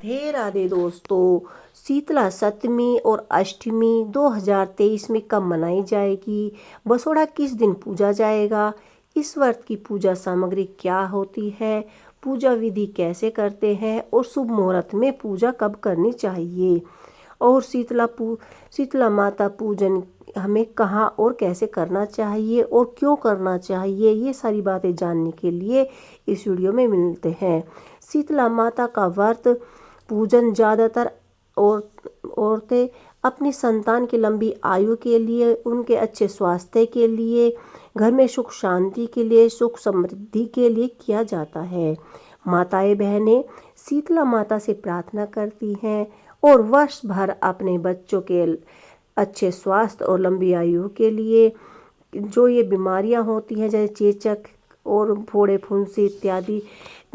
राधे राधे दोस्तों। शीतला सप्तमी और अष्टमी 2023 में कब मनाई जाएगी? बसोड़ा किस दिन पूजा जाएगा? इस व्रत की पूजा सामग्री क्या होती है? पूजा विधि कैसे करते हैं और शुभ मुहूर्त में पूजा कब करनी चाहिए? और शीतला माता पूजन हमें कहाँ और कैसे करना चाहिए और क्यों करना चाहिए, ये सारी बातें जानने के लिए इस वीडियो में मिलते हैं। शीतला माता का व्रत पूजन ज़्यादातर औरतें अपनी संतान की लंबी आयु के लिए, उनके अच्छे स्वास्थ्य के लिए, घर में सुख शांति के लिए, सुख समृद्धि के लिए किया जाता है। माताएं बहनें शीतला माता से प्रार्थना करती हैं और वर्ष भर अपने बच्चों के अच्छे स्वास्थ्य और लंबी आयु के लिए जो ये बीमारियां होती हैं, जैसे चेचक और फोड़े फुंसी इत्यादि,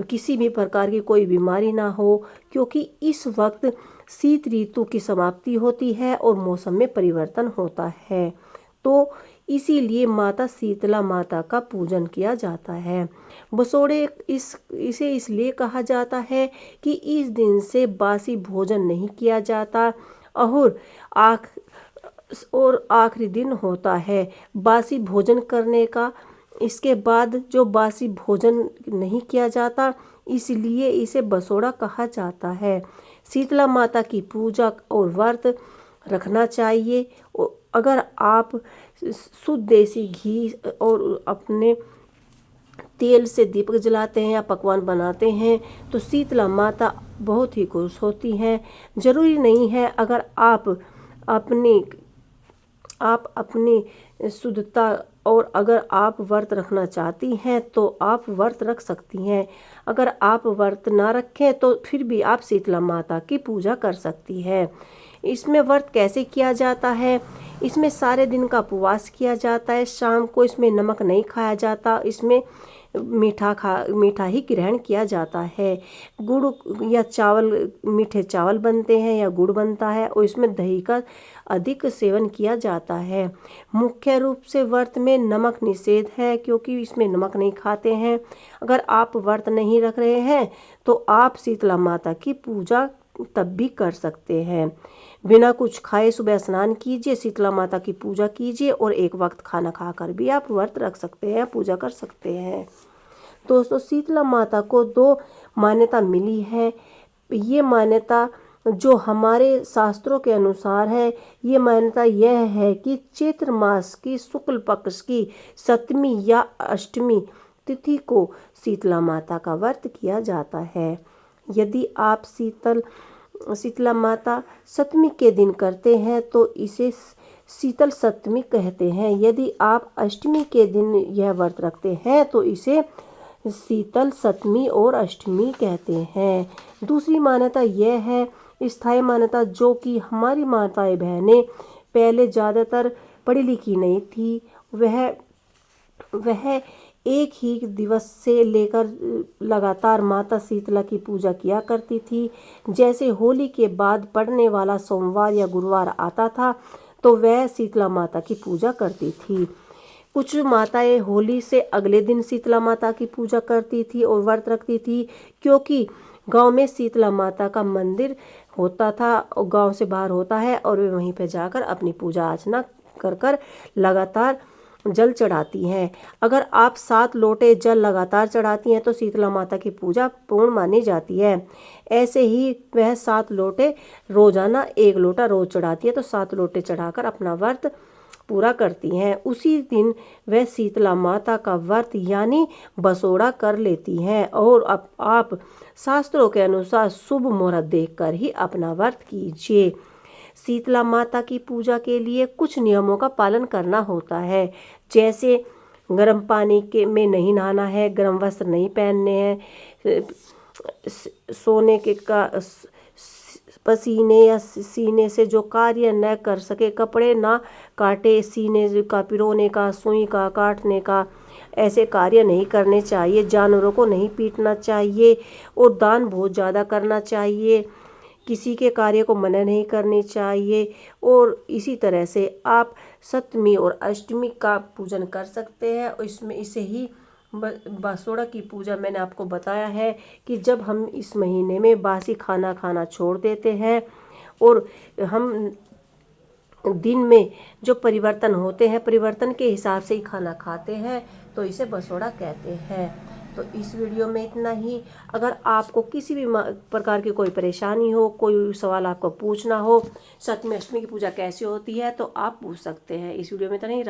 किसी भी प्रकार की कोई बीमारी ना हो, क्योंकि इस वक्त शीत ऋतु की समाप्ति होती है और मौसम में परिवर्तन होता है। तो इसीलिए माता शीतला माता का पूजन किया जाता है। बसोड़े इसे इसलिए कहा जाता है कि इस दिन से बासी भोजन नहीं किया जाता और आखिरी दिन होता है बासी भोजन करने का। इसके बाद जो बासी भोजन नहीं किया जाता, इसलिए इसे बसोड़ा कहा जाता है। शीतला माता की पूजा और व्रत रखना चाहिए। अगर आप शुद्ध देसी घी और अपने तेल से दीपक जलाते हैं या पकवान बनाते हैं तो शीतला माता बहुत ही खुश होती हैं। जरूरी नहीं है, अगर आप अपनी शुद्धता और अगर आप व्रत रखना चाहती हैं तो आप व्रत रख सकती हैं। अगर आप व्रत ना रखें तो फिर भी आप शीतला माता की पूजा कर सकती हैं। इसमें व्रत कैसे किया जाता है? इसमें सारे दिन का उपवास किया जाता है। शाम को इसमें नमक नहीं खाया जाता, इसमें मीठा ही ग्रहण किया जाता है। गुड़ या चावल, मीठे चावल बनते हैं या गुड़ बनता है और इसमें दही का अधिक सेवन किया जाता है। मुख्य रूप से व्रत में नमक निषेध है, क्योंकि इसमें नमक नहीं खाते हैं। अगर आप व्रत नहीं रख रहे हैं तो आप शीतला माता की पूजा तब भी कर सकते हैं। बिना कुछ खाए सुबह स्नान कीजिए, शीतला माता की पूजा कीजिए और एक वक्त खाना खाकर भी आप व्रत रख सकते हैं, पूजा कर सकते हैं। दोस्तों, शीतला माता को 2 मान्यता मिली है। ये मान्यता जो हमारे शास्त्रों के अनुसार है, ये मान्यता यह है कि चैत्र मास की शुक्ल पक्ष की सप्तमी या अष्टमी तिथि को शीतला माता का व्रत किया जाता है। यदि आप शीतला माता सप्तमी के दिन करते हैं तो इसे शीतल सप्तमी कहते हैं। यदि आप अष्टमी के दिन यह व्रत रखते हैं तो इसे शीतल सप्तमी और अष्टमी कहते हैं। दूसरी मान्यता यह है, स्थायी मान्यता, जो कि हमारी माताएं बहनें पहले ज़्यादातर पढ़ी लिखी नहीं थी, वह एक ही दिवस से लेकर लगातार माता शीतला की पूजा किया करती थी। जैसे होली के बाद पड़ने वाला सोमवार या गुरुवार आता था तो वह शीतला माता की पूजा करती थी। कुछ माताएं होली से अगले दिन शीतला माता की पूजा करती थी और व्रत रखती थी, क्योंकि गांव में शीतला माता का मंदिर होता था और गांव से बाहर होता है और वे वहीं पर जाकर अपनी पूजा अर्चना कर लगातार जल चढ़ाती हैं। अगर आप 7 लोटे जल लगातार चढ़ाती हैं तो शीतला माता की पूजा पूर्ण मानी जाती है। ऐसे ही वह 7 लोटे रोजाना 1 लोटा रोज चढ़ाती है तो 7 लोटे चढ़ाकर अपना व्रत पूरा करती हैं। उसी दिन वह शीतला माता का व्रत यानी बसोड़ा कर लेती हैं और अब आप शास्त्रों के अनुसार शुभ मुहूर्त देखकर ही अपना व्रत कीजिए। शीतला माता की पूजा के लिए कुछ नियमों का पालन करना होता है, जैसे गर्म पानी में नहीं नहाना है, गर्म वस्त्र नहीं पहनने हैं, सोने के पसीने या सीने से जो कार्य न कर सके, कपड़े ना काटे, सीने का पिरोने का, सुई का काटने का, ऐसे कार्य नहीं करने चाहिए। जानवरों को नहीं पीटना चाहिए और दान बहुत ज़्यादा करना चाहिए। किसी के कार्य को मना नहीं करनी चाहिए। और इसी तरह से आप सप्तमी और अष्टमी का पूजन कर सकते हैं और इसे ही बसोड़ा की पूजा मैंने आपको बताया है कि जब हम इस महीने में बासी खाना खाना छोड़ देते हैं और हम दिन में जो परिवर्तन होते हैं, परिवर्तन के हिसाब से ही खाना खाते हैं, तो इसे बसोड़ा कहते हैं। तो इस वीडियो में इतना ही। अगर आपको किसी भी प्रकार की कोई परेशानी हो, कोई सवाल आपको पूछना हो, सप्तमी अष्टमी की पूजा कैसे होती है, तो आप पूछ सकते हैं। इस वीडियो में इतना ही।